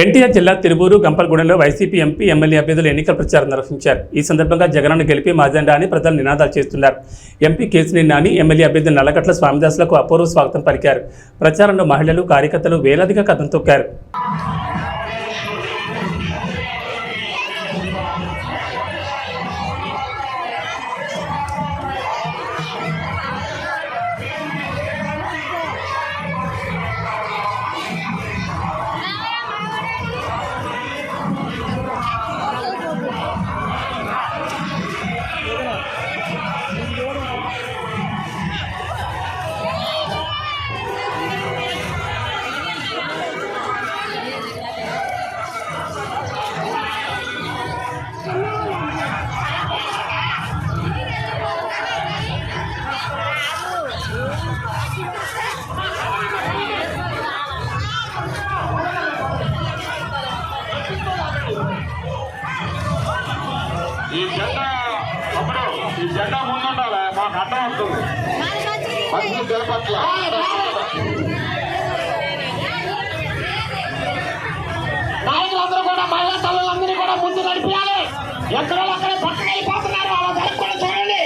ఎన్టీఆర్ జిల్లా Tiruvuru గంపలగూడెంలో YCP MP MLA అభ్యర్థులు ఎన్నికల ప్రచారం నిర్వహించారు. ఈ సందర్భంగా జగనన్న గెలిపి మాజెండా అని ప్రజలు నినాదాలు చేస్తున్నారు. ఎంపీ కేశినేని నాని, ఎమ్మెల్యే అభ్యర్థి నల్లగట్ల స్వామిదాసులకు అపూర్వ స్వాగతం పలికారు. ప్రచారంలో మహిళలు, కార్యకర్తలు వేలాదిగా కథం తొక్కారు. ఈ జెండా ముందుండాలి, మాకు అడ్డం వస్తుంది. మంచి తెలపట్ల నాయకులందరూ కూడా మహిళా తల్లులందరినీ కూడా ముందు నడిపించాలి. ఎక్కడో అక్కడే పక్కన వెళ్ళిపోతున్నారు, వాళ్ళ దగ్గర కూడా చూడండి.